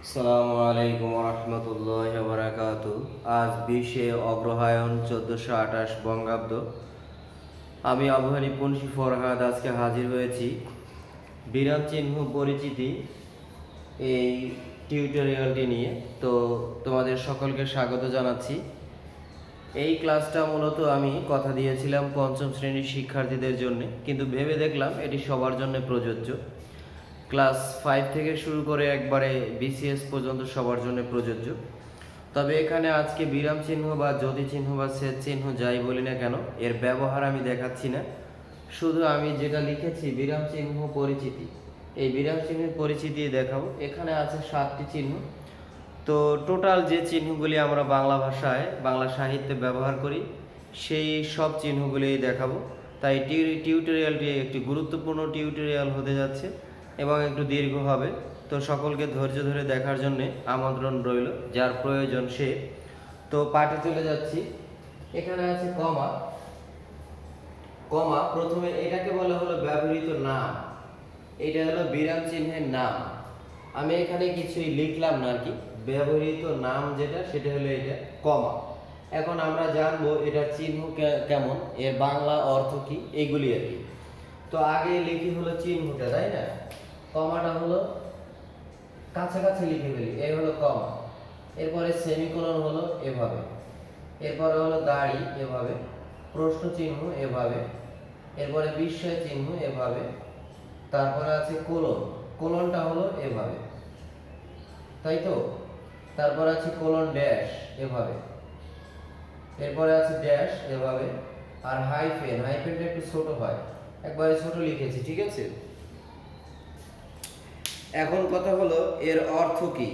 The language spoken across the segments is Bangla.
আসসালামু আলাইকুম রহমতুল্লাহ বারাকাতু। আজ 20শে অগ্রহায়ণ 1428 বঙ্গাব্দ। আমি আবহানী পঞ্চি ফরহাদ আজকে হাজির হয়েছি বিরাম চিহ্ন পরিচিতি এই টিউটোরিয়ালটি নিয়ে। তো তোমাদের সকলকে স্বাগত জানাচ্ছি। এই ক্লাসটা মূলত আমি কথা দিয়েছিলাম পঞ্চম শ্রেণীর শিক্ষার্থীদের জন্য, কিন্তু ভেবে দেখলাম এটি সবার জন্য প্রযোজ্য। ক্লাস 5 থেকে শুরু করে একবারে বিসিএস পর্যন্ত সবার জন্য প্রযোজ্য। তবে এখানে আজকে বিরাম চিহ্ন বা যদি চিহ্ন বা ছেদ চিহ্ন যাই বলি না কেন, এর ব্যবহার আমি দেখাচ্ছি না। শুধু আমি যেটা লিখেছি বিরাম চিহ্ন পরিচিতি, এই বিরাম চিহ্নের পরিচিতি দেখাবো। এখানে আছে 7টি চিহ্ন। তো টোটাল যে চিহ্নগুলি আমরা বাংলা ভাষায় বাংলা সাহিত্যে ব্যবহার করি সেই সব চিহ্নগুলি দেখাবো। তাই টিউটোরিয়ালটি একটি গুরুত্বপূর্ণ টিউটোরিয়াল হতে যাচ্ছে এবং একটু দীর্ঘ হবে। তো সকলকে ধৈর্য ধরে দেখার জন্য আমন্ত্রণ রইল, যার প্রয়োজন সে। তো পাঠে চলে যাচ্ছি। এখানে আছে কমা। কমা প্রথমে এটাকে বলা হলো ব্যবহৃত নাম, এটা হলো বিরাম চিহ্নের নাম। আমি এখানে কিছুই লিখলাম না আর কি। ব্যবহৃত নাম যেটা সেটা হলো এটা কমা। এখন আমরা জানবো এটা চিহ্ন কেমন, এর বাংলা অর্থ কি, এগুলি আর কি। তো আগে লিখি হলো চিহ্নটা, তাই না? কমাটা হলো কাছাকাছি লিখে ফেলি, এই হলো কমা। এরপরে সেমিকোলন হলো এভাবে, এরপরে হলো দাড়ি এভাবে, প্রশ্ন চিহ্ন এভাবে, এরপরে বিস্ময় চিহ্ন এভাবে, তারপরে আছে কোলন। কোলনটা হলো এভাবে, তাই তো? তারপর আছে কোলন ড্যাশ এভাবে, এরপরে আছে ড্যাশ এভাবে, আর হাইফেন। হাইফেনটা একটু ছোট হয়, একবারে ছোট লিখেছি, ঠিক আছে? এখন কথা হলো এর অর্থ কি।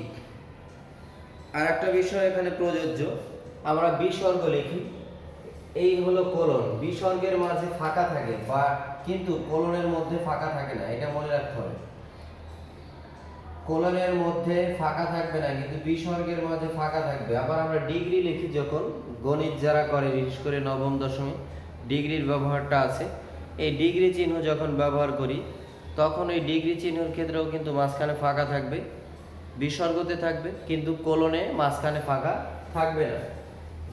আর একটা বিষয় এখানে প্রযোজ্য, আমরা বিসর্গ লিখি, এই হলো কোলন। বিসর্গের মাঝে ফাঁকা থাকে, বা কিন্তু কোলনের মধ্যে ফাঁকা থাকে না, এটা মনে রাখতে হবে। কোলনের মধ্যে ফাঁকা থাকবে না, কিন্তু বিসর্গের মাঝে ফাঁকা থাকবে। আবার আমরা ডিগ্রি লিখি যখন, গণিত যারা করে বিশেষ করে নবম দশমে ডিগ্রির ব্যবহারটা আছে। এই ডিগ্রি চিহ্ন যখন ব্যবহার করি তখন এই ডিগ্রি চিহ্নের ক্ষেত্রেও কিন্তু মাঝখানে ফাঁকা থাকবে, বিসর্গতে থাকবে, কিন্তু কোলনে মাঝখানে ফাঁকা থাকবে না।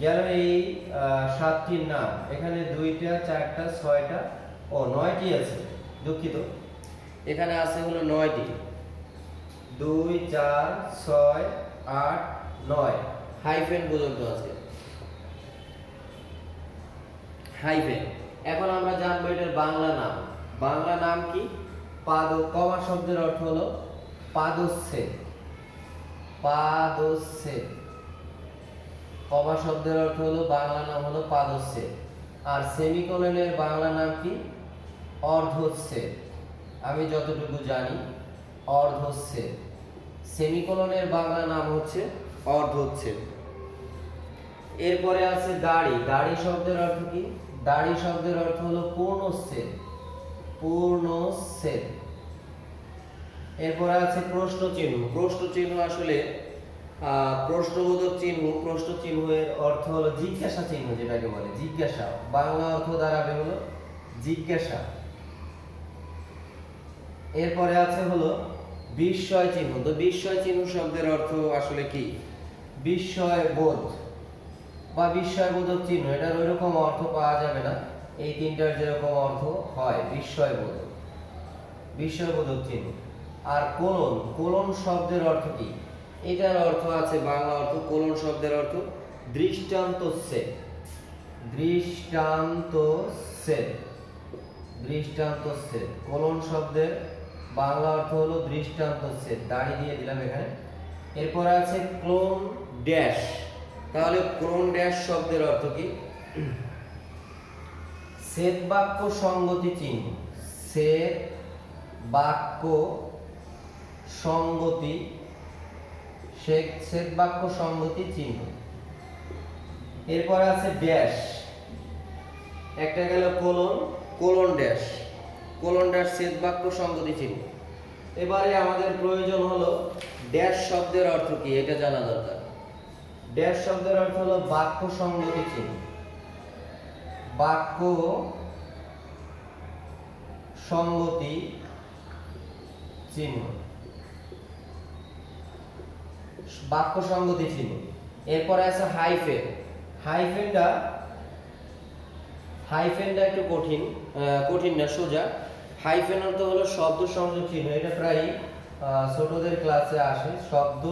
গেল এই 7টির নাম। এখানে 2টা 4টা 6টা ও 9টি আছে, দুঃখিত। এখানে আছে হলো 9টি, 2 4 6 8 9, হাইফেন পর্যন্ত আছে, হাইফেন। এখন আমরা জানবো এটার বাংলা নাম। বাংলা নাম কি? কমা শব্দের অর্থ হলো পাদচ্ছেদ। পাদচ্ছেদ, কমা শব্দের অর্থ হলো বাংলা নাম হলো পাদচ্ছেদ। আর সেমিকোলনের বাংলা নাম কি? অর্ধচ্ছেদ। আমি যতটুকু জানি অর্ধচ্ছেদ। সেমিকোলনের বাংলা নাম হচ্ছে অর্ধচ্ছেদ। এরপরে আছে দাড়ি। দাড়ি শব্দের অর্থ কি? দাড়ি শব্দের অর্থ হলো পূর্ণচ্ছেদ। পূর্ণচ্ছেদ। এরপরে আছে প্রশ্ন চিহ্ন। প্রশ্ন চিহ্ন আসলে প্রশ্নবোধক চিহ্ন। প্রশ্ন চিহ্নের অর্থ হলো জিজ্ঞাসা চিহ্ন, যেটাকে বলে জিজ্ঞাসা। বাংলা অর্থ দাঁড়াবে হলো জিজ্ঞাসা। এরপরে আছে হলো বিস্ময় চিহ্ন। তো বিস্ময় চিহ্ন শব্দের অর্থ আসলে কি? বিস্ময় বোধ বা বিস্ময়বোধক চিহ্ন। এটার ওইরকম অর্থ পাওয়া যাবে না, এই তিনটার যেরকম অর্থ হয় বিস্ময়বোধক, বিস্ময়বোধক চিহ্ন। আর কোলন। কোলন শব্দের অর্থ কি? এটার অর্থ আছে বাংলা অর্থ। কোলন শব্দের অর্থ দৃষ্টান্তচ্ছেদ। দৃষ্টান্তচ্ছেদ। দৃষ্টান্তচ্ছেদ। কোলন শব্দের বাংলা অর্থ হলো দৃষ্টান্তচ্ছেদ। দাড়ি দিয়ে দিলাম এখানে। এরপর আছে ক্লোন ড্যাশ। তাহলে ক্লোন ড্যাশ শব্দের অর্থ কি? ছেদ বাক্য সঙ্গতি চিহ্ন। ছেদ বাক্য সঙ্গতি, ছেদ বাক্য সঙ্গতি চিহ্ন। এরপর আছে ড্যাশ। একটা গেল colon, colon dash. Colon dash ছেদ বাক্য সঙ্গতি চিহ্ন। এবারে আমাদের প্রয়োজন হলো ড্যাশ শব্দের অর্থ কি, এটা জানা দরকার। ড্যাশ শব্দের অর্থ হলো বাক্য সঙ্গতি চিহ্ন। বাক্য সঙ্গতি চিহ্ন। বাক্য সংগতি চিহ্ন। এরপরে আছে হাইফেন। হাইফেনটা একটু কঠিন না, সোজা। হাইফেন অর্থ হলো শব্দ সংযোগ চিহ্ন। এটা প্রায় ছোটদের ক্লাসে আসে। শব্দ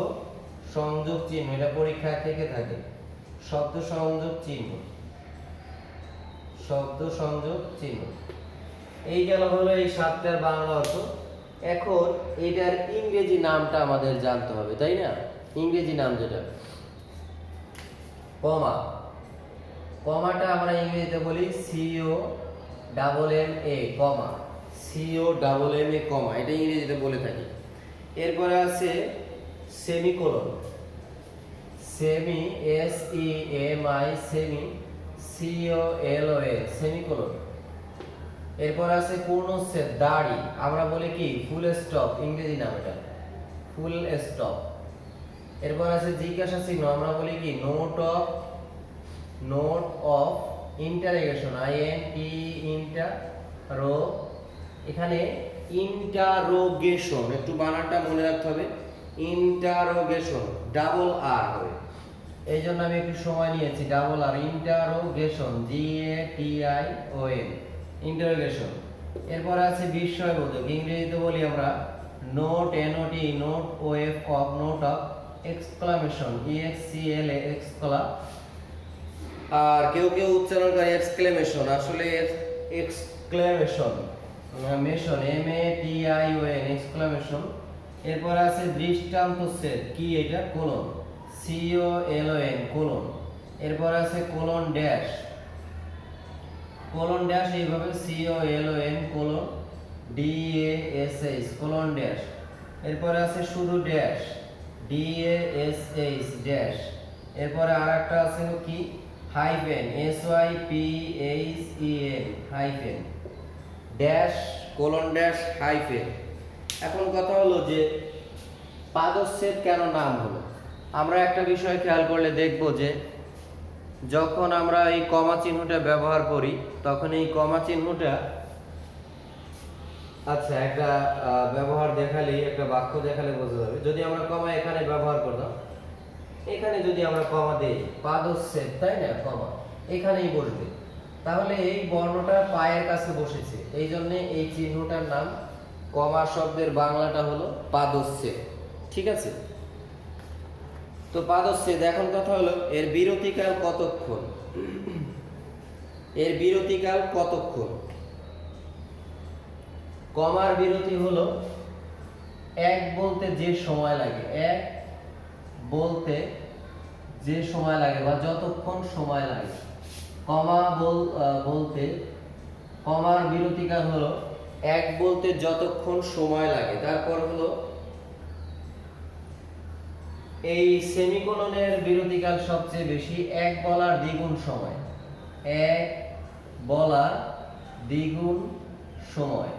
সংযোগ চিহ্ন, এটা পরীক্ষা থেকে থাকে। শব্দ সংযোগ চিহ্ন। এই গেল হলো এই 7টার বাংলা অর্থ। এখন এটার ইংরেজি নামটা আমাদের জানতে হবে, তাই না? ইংরেজি নাম যেটা কমাটা আমরা ইংরেজিতে বলি COMMA, কমা, এটা ইংরেজিতে বলে থাকি। এরপরে আছে সেমিকোলন, সেমি সেমিকোলন। এরপর আছে পূর্ণচ্ছেদ দাড়ি, আমরা বলি কি ফুল স্টপ, ইংরেজি নাম এটা ফুল স্টপ। এরপর আছে জিজ্ঞাসা চিহ্ন, আমরা বলি কি নোট অফ ইন্টারোগেশন, এখানে ইন্টারোগেশন, একটু বানানটা মনে রাখতে হবে। ইন্টারোগেশন ডাবল আর হবে, এই জন্য আমি একটু সময় নিয়েছি। ডাবল আর, ইন্টারোগেশন, GATION, ইন্টারোগেশন। এরপর আছে বিস্ময়বোধক, ইংরেজিতে বলি আমরা note note of exclamation, EXCLA। আর কেউ উচ্চারণ করে এক্সক্লেমেশন, আসলে এক্সক্লেমেশন, MATION, এক্সক্লেমেশন। এরপর আছে দৃষ্টান্তচ্ছেদ, কি এটা কোলন, COLON, কোলন। এরপর আছে কোলন ড্যাশ, এইভাবে COLON, colon DASH, colon dash. এরপরে আছে শুধু ড্যাশ, DASH, ড্যাশ। এরপরে আরেকটা আছে কি hyphen, SYPHEN, hyphen, dash, colon dash, hyphen. এখন কথা হলো যে পাদচ্ছেদ কেন নাম হলো। আমরা একটা বিষয় খেয়াল করলে দেখব যে যখন আমরা এই কমা চিহ্নটা ব্যবহার করি, তখন এই কমা চিহ্নটা, আচ্ছা একটা ব্যবহার দেখালেই, একটা বাক্য দেখালে বোঝা যাবে। যদি আমরা কমা এখানে ব্যবহার করতাম, এখানে যদি আমরা কমা দেই, পাদচ্ছেদ, তাই না, কমা এখানেই বসবে, তাহলে এই বর্ণটা পায়ের কাছে বসেছে, এই জন্য এই চিহ্নটার নাম, কমা শব্দের বাংলাটা হলো পাদচ্ছেদ। ঠিক আছে, তো পাদচ্ছেদ। এখন কথা হলো এর বিরতিকাল কতক্ষণ। কমার বিরতি হলো এক বলতে যে সময় লাগে, বা যতক্ষণ সময় লাগে। বলতে কমার বিরতিকাল হলো এক বলতে যতক্ষণ সময় লাগে। তারপর হলো এই সেমিকোলনের বিরতিকাল সবচেয়ে বেশি, এক বলার দ্বিগুণ সময়, এক বলার দ্বিগুণ সময়।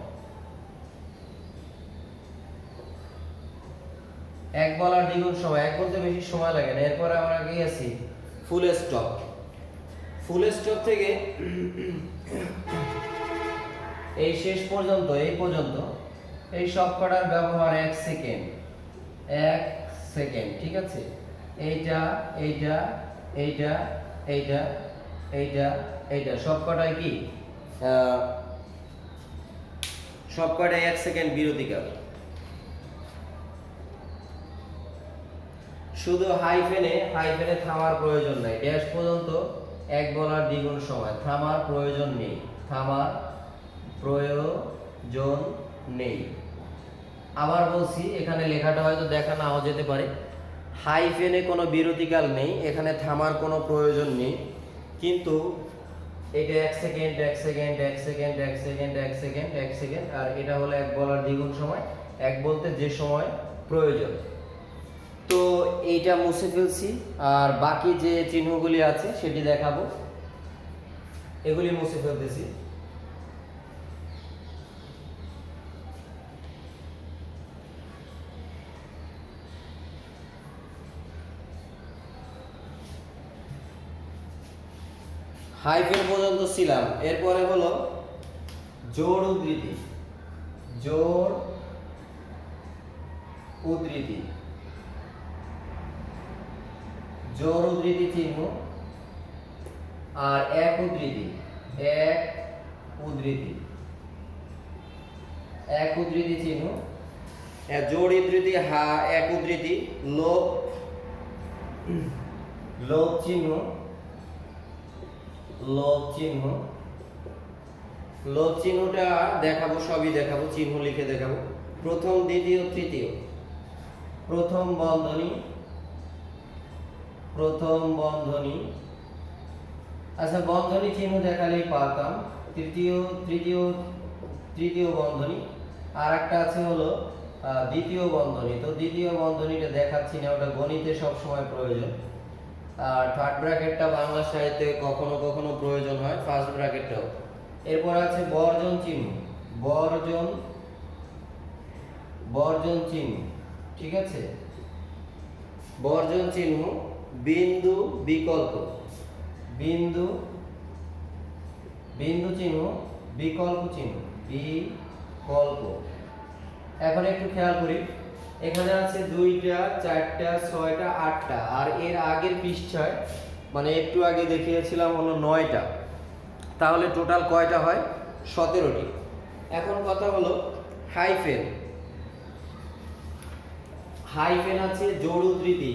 এক বলতে বেশি সময় লাগে না। এরপরে আমরা কি আছি ফুল স্টপ থেকে এই শেষ পর্যন্ত, এই সব কটার ব্যবহার 1 সেকেন্ড। ঠিক আছে, এইটা সব কটায় কি, সব কটায় 1 সেকেন্ড বিরতিকাল। শুধু হাইফেনে থামার প্রয়োজন নাই, ড্যাশ পর্যন্ত এক বলার দ্বিগুণ সময়, থামার প্রয়োজন নেই। আবার বলছি, এখানে লেখাটা হয়তো দেখা নাও যেতে পারে, হাইফেনে কোনো বিরতিকাল নেই, এখানে থামার কোনো প্রয়োজন নেই, কিন্তু এটা 1 সেকেন্ড, আর এটা হলো এক বলার দ্বিগুণ সময়, এক বলতে যে সময় প্রয়োজন। তো এইটা মুছে ফেলছি, আর বাকি যে চিহ্নগুলি আছে সেটি দেখাবো। এগুলি মুছে ফেলতেছি। হাইফেন পর্যন্ত ছিলাম। এরপরে হলো জোড় উদ্ধৃতি। জোর উদ্ধৃতি চিহ্ন আর এক উদ্ধৃতি, এক উদ্ধৃতি, এক উদ্ধৃতি চিহ্ন, জোর উদ্ধৃতি এক উদ্ধৃতি, লোপ, লোপ চিহ্ন, লোপ চিহ্ন, লোপ চিহ্নটা দেখাবো, সবই দেখাবো, চিহ্ন লিখে দেখাবো। প্রথম, দ্বিতীয়, তৃতীয়, প্রথম বন্ধনী, প্রথম বন্ধনী, আচ্ছা বন্ধনী চিহ্ন দেখালেই পারতাম। তৃতীয়, তৃতীয়, তৃতীয় বন্ধনী, আর একটা আছে হলো দ্বিতীয় বন্ধনী। তো দ্বিতীয় বন্ধনীটা দেখাচ্ছি না, ওটা গণিতে সব সময় প্রয়োজন। আর থার্ড ব্র্যাকেটটা বাংলা সাহিত্যে কখনো কখনো প্রয়োজন হয়, ফার্স্ট ব্র্যাকেটটাও। এরপর আছে বর্জন চিহ্ন, বর্জন, বর্জন চিহ্ন, ঠিক আছে, বর্জন চিহ্ন, বিন্দু, বিকল্প, বিন্দু, বিন্দু চিহ্ন, বিকল্প চিহ্ন, বিকল্প। এখন একটু খেয়াল করি, এখানে আছে 2টা, 4টা, 6টা, 8টা, আর এর আগের পৃষ্ঠায় মানে একটু আগে দেখিয়েছিলাম হলো 9টা। তাহলে টোটাল কয়টা হয়? 17টি। এখন কথা হলো হাইফেন, হাইফেন আছে জোর উদ্ধৃতি,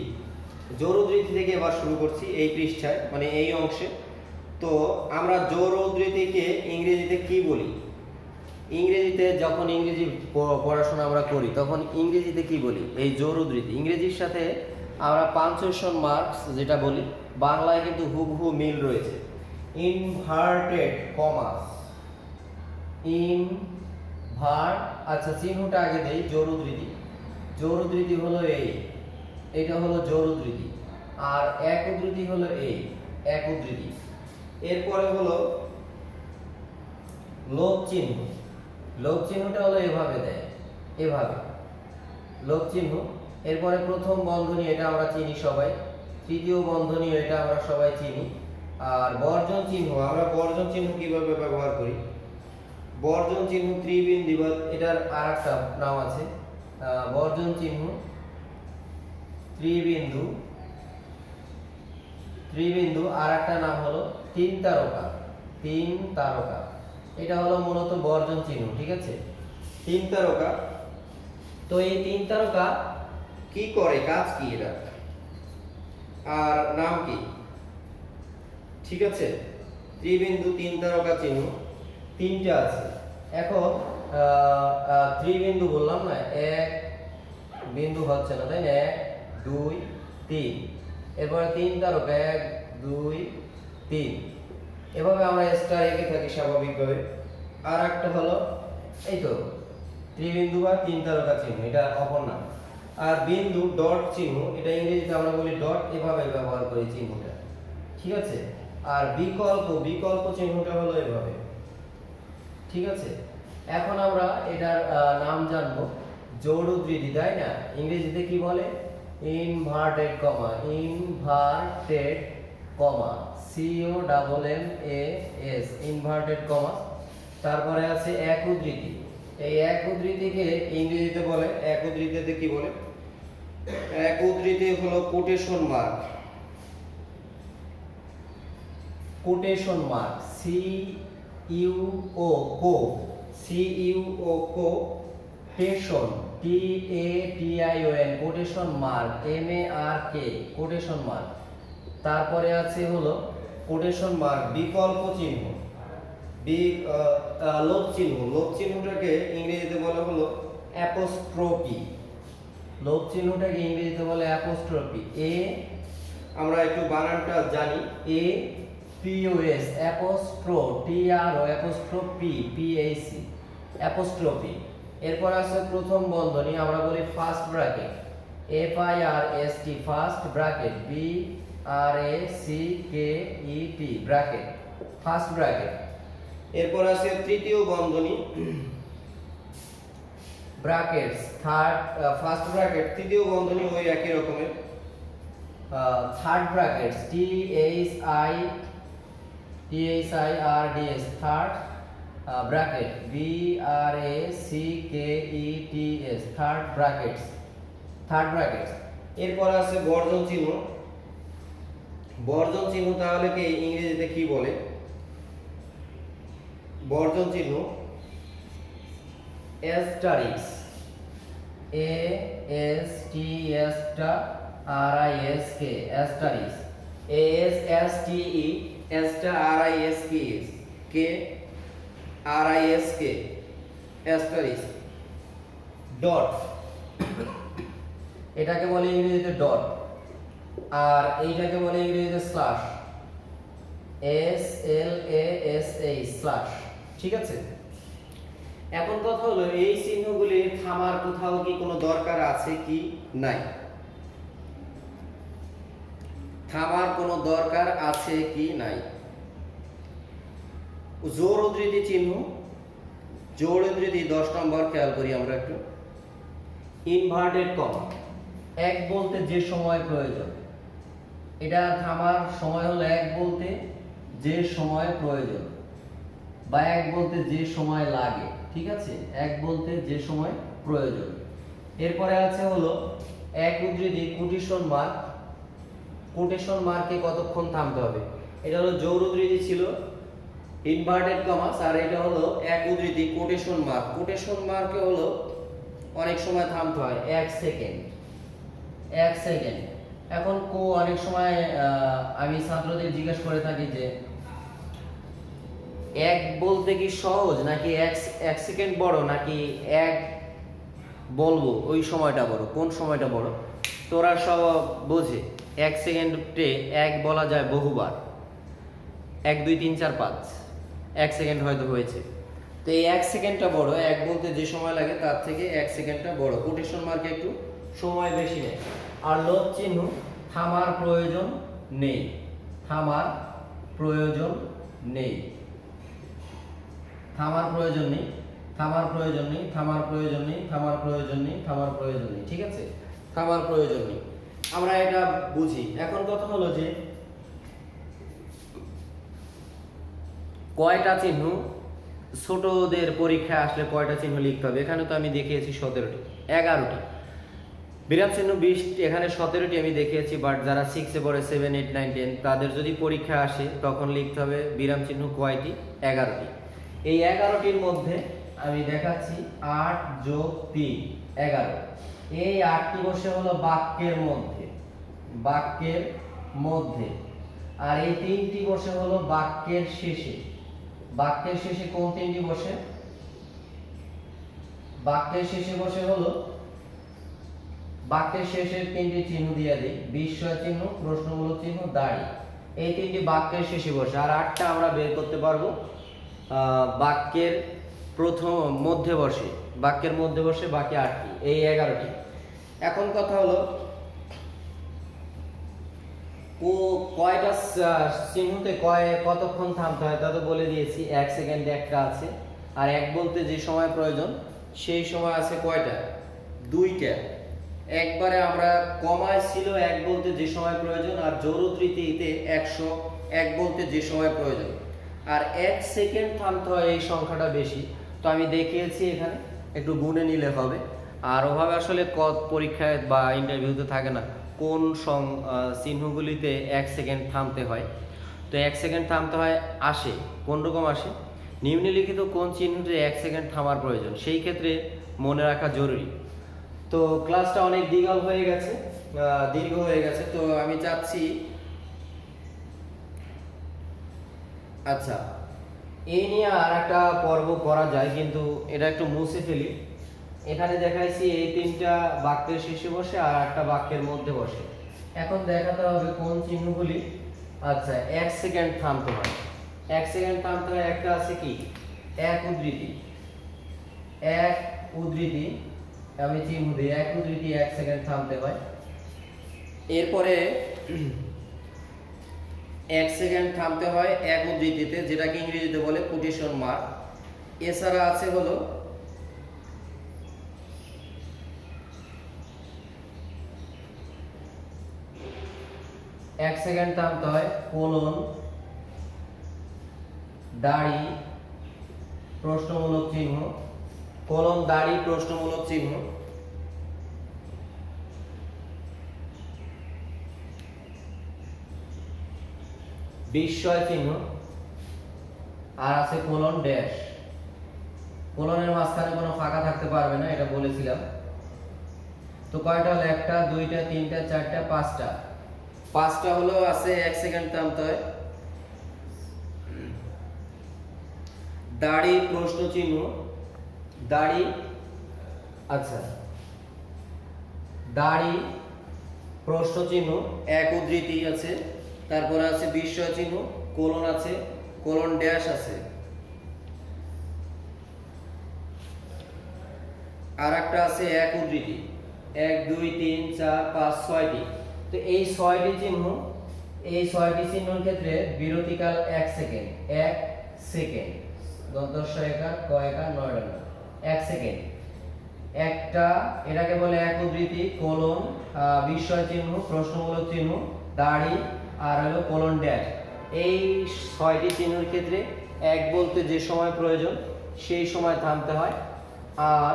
জোর উদ্ধৃতি থেকে এবার শুরু করছি এই পৃষ্ঠায়, মানে এই অংশে। তো আমরা জোর উদ্ধৃতিকে ইংরেজিতে কি বলি? ইংরেজিতে যখন ইংরেজি পড়াশোনা আমরা করি তখন ইংরেজিতে কি বলি? এই জোর উদ্ধৃতি ইংরেজির সাথে আমরা পাঞ্চুয়েশন মার্কস যেটা বলি, বাংলায় কিন্তু হুবহু মিল রয়েছে। ইনভার্টেড কমাস, আচ্ছা চিহ্নটা আগে দেই, জোর উদ্ধৃতি, জোর উদ্ধৃতি হলো এই, এটা হলো জোর উদ্ধৃতি, আর এক উদ্ধৃতি হলো এই, এক উদ্ধৃতি। এরপরে হলো লোপ চিহ্ন, লোপ চিহ্নটা হলো এভাবে দেয়, এভাবে লোপ চিহ্ন। এরপরে প্রথম বন্ধনী, এটা আমরা চিনি সবাই, তৃতীয় বন্ধনী, এটা আমরা সবাই চিনি। আর বর্জন চিহ্ন, আমরা বর্জন চিহ্ন কিভাবে ব্যবহার করি? বর্জন চিহ্ন ত্রিবিন্দু, বা এটার আরেকটা নাম আছে বর্জন চিহ্ন ত্রিবিন্দু, ত্রিবিন্দু, আর একটা নাম হলো তিন তারকা, তিন তারকা। এটা হলো মূলত বর্জন চিহ্ন, ঠিক আছে, তিন তারকা। তো এই তিন তারকা কি করে, কাজ কি এটা, আর নাম কি? ঠিক আছে, ত্রিবিন্দু, তিন তারকা চিহ্ন, তিনটা আছে। এখন ত্রিবিন্দু বললাম না, এক বিন্দু হচ্ছে না, তাই না, 1 2 3। এরপরে তিন তারকা, 1 2 3, এভাবে আমরা স্টার এঁকে থাকি স্বাভাবিকভাবে। আর একটা হলো এই তো ত্রিবিন্দু বা তিন তারকা চিহ্ন, এটা অপর নাম। আর বিন্দু, ডট চিহ্ন, এটা ইংরেজিতে আমরা বলি ডট, এভাবে ব্যবহার করি চিহ্নটা, ঠিক আছে। আর বিকল্প, বিকল্প চিহ্নটা হলো এভাবে, ঠিক আছে। এখন আমরা এটার নাম জানবো, জোর উদ্ধৃতি, তাই না, ইংরেজিতে কি বলে? Inverted comma, inverted comma, COMMAS, inverted comma. তারপরে আছে এক উদ্ধৃতি, এই এক উদ্ধৃতিকে ইংরেজিতে বলে, এক উদ্ধৃতিতে কি বলে? এক উদ্ধৃতি হলো quotation mark, quotation mark, CUO, quotation, TATION, quotation mark, MARK, quotation mark. তারপরে আছে হলো কোটেশন মার্ক বিকল্প চিহ্ন, লোপ চিহ্ন, লোপ চিহ্নটাকে ইংরেজিতে বলা হলো অ্যাপোস্ট্রফি, লোপ চিহ্নটাকে ইংরেজিতে বলে অ্যাপোস্ট্রফি। আমরা একটু বানানটা জানি, APOS, অ্যাপোস্ট্রো, TRO, apostrophe, PAC, apostrophe. এরপর আছে প্রথম বন্ধনী, আমরা বলি first bracket, FIRST, first bracket, BRACKET, bracket, first bracket. এরপর আছে তৃতীয় বন্ধনী, ব্র্যাকেটস, থার্ড, ফার্স্ট ব্র্যাকেট, তৃতীয় বন্ধনী ওই একই রকমের। Third brackets, THIRDS, third bracket, BRACKETS, third brackets, third brackets. এরপর আছে বর্জন চিহ্ন, বর্জন চিহ্ন তাহলে কি ইংরেজিতে কি বলে? বর্জন চিহ্ন asterisk, A S T S টা R I S K, asterisk, A S S T E S টা R I S K R I S K, asterisk. Dot, এটাকে বলে ইংরেজিতে ডট, আর এইটাকে বলে ইংরেজিতে slash, S L A S H, slash. ঠিক আছে, এখন কথা হলো এই চিহ্নগুলি থামার কোথাও কি কোনো দরকার আছে কি নাই? থামার কোনো দরকার আছে কি নাই? জোড় উদ্ধৃতি চিহ্ন, জোড় উদ্ধৃতি 10 নম্বর, খেয়াল করি আমরা একটু। ইনভার্টেড কমা, এক বলতে যে সময় প্রয়োজন, এটা থামার সময় হলো এক বলতে যে সময় প্রয়োজন, বা এক বলতে যে সময় লাগে। ঠিক আছে, এক বলতে যে সময় প্রয়োজন। এরপরে আছে হলো এক উদ্ধৃতি কোটেশন মার্ক, কোটেশন মার্কে কতক্ষণ থামতে হবে? এটা হলো জোড় উদ্ধৃতি ছিল ইনভার্টেড কমাস, আর এটা হলো এক উদ্ধৃতি কোটেশন মার্ক। কোটেশন মার্কে হলো অনেক সময় থামতে হয় 1 সেকেন্ড, 1 সেকেন্ড। এখন অনেক সময় আমি ছাত্রদের জিজ্ঞেস করে থাকি যে এক বলতে কি সহজ, নাকি এক সেকেন্ড বড়, নাকি এক বলবো ওই সময়টা বড়, কোন সময়টা বড়? তোরা সব বোঝে 1 সেকেন্ডে এক বলা যায় বহুবার, 1 2 3 4 5, 1 সেকেন্ড হয়তো হয়েছে। তো এই 1 সেকেন্ডটা বড়, এক বলতে যে সময় লাগে তার থেকে 1 সেকেন্ডটা বড়। কোটেশন মার্কে একটু সময় বেশি নেয়। আর লোপ চিহ্ন থামার প্রয়োজন নেই, থামার প্রয়োজন নেই, থামার প্রয়োজন নেই, থামার প্রয়োজন নেই, থামার প্রয়োজন নেই, থামার প্রয়োজন নেই, থামার প্রয়োজন নেই। ঠিক আছে, থামার প্রয়োজন নেই, আমরা এটা বুঝি। এখন কথা হলো যে কয়টা চিহ্ন ছোটদের পরীক্ষায় আসলে কয়টা চিহ্ন লিখতে হবে? এখানে তো আমি দেখিয়েছি 17টি, 11টি। বিরাম চিহ্ন 20টি, এখানে 17টি আমি দেখিয়েছি। বাট যারা 6-এ পড়ে, 7 8 9 10, তাদের যদি পরীক্ষা আসে তখন লিখতে হবে বিরাম চিহ্ন কয়টি? 11টি। এই 11টির মধ্যে আমি দেখাচ্ছি 8 যোগ 3 11। এই 8টি বসে হলো বাক্যের মধ্যে, বাক্যের মধ্যে। আর এই 3টি বসে হলো বাক্যের শেষে। বাক্যের শেষে কোন 3টি বসে? বাক্যের শেষে বসে হলো, বাক্যের শেষের 3টি চিহ্ন দিয়ে দিই, বিস্ময় চিহ্ন, প্রশ্নমূলক চিহ্ন, দাঁড়ি। এই 3টি বাক্যের শেষে বসে। আর 8টা আমরা বের করতে পারবো বাক্যের প্রথম মধ্যে বসে, বাক্যের মধ্যে বসে বাকি 8টি, এই 11টি। এখন কথা হলো কয়টা চিহ্নতে কতক্ষণ থামতে হয়? তা তো বলে দিয়েছি, 1 সেকেন্ডে একটা আছে। আর এক বলতে যে সময় প্রয়োজন সেই সময় আছে কয়টা? 2টা। একবারে আমরা কমায় ছিল এক বলতে যে সময় প্রয়োজন, আর জোড় উদ্ধৃতিতে 100 এক বলতে যে সময় প্রয়োজন। আর 1 সেকেন্ড থামতে হয় এই সংখ্যাটা বেশি, তো আমি দেখিয়েছি এখানে, একটু গুণে নিলে হবে। আর ওভাবে আসলে পরীক্ষায় বা ইন্টারভিউতে থাকে না কোন চিহ্নগুলিতে 1 সেকেন্ড থামতে হয়। তো 1 সেকেন্ড থামতে হয় আসে কোন রকম আসে? নিম্নলিখিত কোন চিহ্নতে 1 সেকেন্ড থামার প্রয়োজন, সেই ক্ষেত্রে মনে রাখা জরুরি। তো ক্লাসটা অনেক দীর্ঘ হয়ে গেছে, তো আমি চাচ্ছি, আচ্ছা এই নিয়ে আর একটা পর্ব করা যায়, কিন্তু এটা একটু মুছে ফেলি। এখানে দেখাইছি এই 3টা বাক্যের শেষে বসে আর একটা বাক্যের মধ্যে বসে। এখন দেখাতে হবে কোন চিহ্নগুলি আচ্ছা 1 সেকেন্ড থামতে হয়। 1 সেকেন্ড থামতে হয়, একটা আছে কি? এক উদ্ধৃতি, এক উদ্ধৃতি, আমি চিহ্ন দিই, এক উদ্ধৃতি 1 সেকেন্ড থামতে হয়। এরপরে 1 সেকেন্ড থামতে হয় এক উদ্ধৃতিতে, যেটাকে ইংরেজিতে বলে কোটেশন মার্ক। এছাড়া আছে হলো এক সেকেন্ড থামতে হয় কোলন, দাড়ি, প্রশ্নমূলক চিহ্ন, কোলন, দাড়ি, প্রশ্নমূলক চিহ্ন। বিস্ময় চিহ্ন, আর আছে কোলন ড্যাশ। কোলনের মাঝখানে কোনো ফাঁকা থাকতে পারবে না, এটা বলেছিলাম। তো কয়টা হলো? একটা, দুইটা, তিনটা, চারটা, পাঁচটা। পাঁচটা হলো আছে 1 সেকেন্ড থামতে হয়। দাড়ি প্রশ্ন চিহ্ন, দাড়ি, আচ্ছা, দাড়ি প্রশ্ন চিহ্ন, এক উদ্ধৃতি আছে, তারপরে আছে বিস্ময় চিহ্ন, কোলন আছে, কোলন ড্যাশ আছে, আর একটা আছে এক উদ্ধৃতি। 1 2 3 4 5 6টি। তো এই 6টি চিহ্ন, এই 6টি চিহ্নের ক্ষেত্রে বিরতিকাল 1 সেকেন্ড। 1 সেকেন্ড, দন্তস্ব একার, ক একার, 9 ডান, 1 সেকেন্ড। একটা, এটাকে বলে এক উদ্ধৃতি, কোলন, বিস্ময় চিহ্ন, প্রশ্নমূলক চিহ্ন, দাড়ি, আর হলো কোলন ড্যাশ। এই 6টি চিহ্নের ক্ষেত্রে এক বলতে যে সময় প্রয়োজন সেই সময় থামতে হয়, আর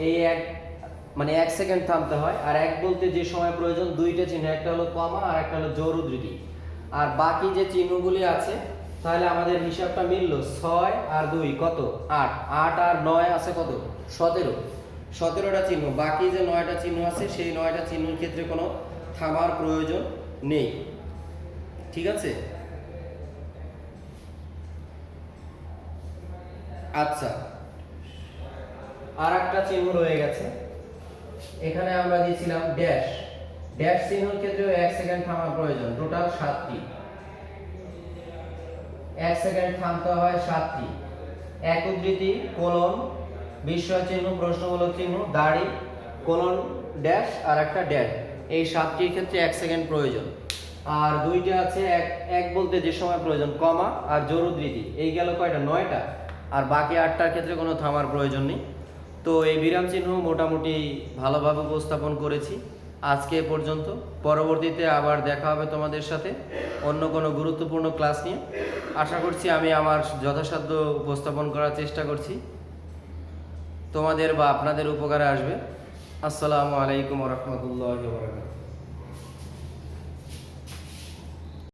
এই এক মানে 1 সেকেন্ড থামতে হয়। আর এক বলতে যে সময় প্রয়োজন দুইটা চিহ্ন, একটা হলো কমা আর একটা হলো জোর উদ্ধৃতি। আর বাকি যে চিহ্নগুলি আছে, তাহলে আমাদের হিসাবটা মিললো 6 আর 2 কত? 8। 8 আর 9 আছে কত? 17। 17টা চিহ্ন। বাকি যে 9টা চিহ্ন আছে সেই 9টা চিহ্নের ক্ষেত্রে কোনো থামার প্রয়োজন নেই। ঠিক আছে? আচ্ছা, আর একটা চিহ্ন রয়ে গেছে। এখানে আমরা দিয়েছিলাম ড্যাশ। ড্যাশ চিহ্নের ক্ষেত্রেও 1 সেকেন্ড থামার প্রয়োজন। টোটাল 7টি। 1 সেকেন্ড থামতে হয় 7টি। এক উদ্ধৃতি, কোলন, বিস্ময় চিহ্ন, প্রশ্নমূলক চিহ্ন, দাড়ি, কোলন ড্যাশ আর একটা ড্যাশ। এই 7টির ক্ষেত্রে 1 সেকেন্ড প্রয়োজন। আর দুইটা আছে এক বলতে যে সময় প্রয়োজন, কমা আর জোর উদ্ধৃতি। এই গেল কয়টা? 9টা। আর বাকি 8টার ক্ষেত্রে কোনো থামার প্রয়োজন নেই। তো এই বিরাম চিহ্ন মোটামুটি ভালোভাবে উপস্থাপন করেছি। আজকে এ পর্যন্ত। পরবর্তীতে আবার দেখা হবে তোমাদের সাথে অন্য কোনো গুরুত্বপূর্ণ ক্লাস নিয়ে। আশা করছি আমি আমার যথাসাধ্য উপস্থাপন করার চেষ্টা করছি, তোমাদের বা আপনাদের উপকারে আসবে। আসসালামু আলাইকুম ওয়া রাহমাতুল্লাহি ওয়া বারাকাতুহু।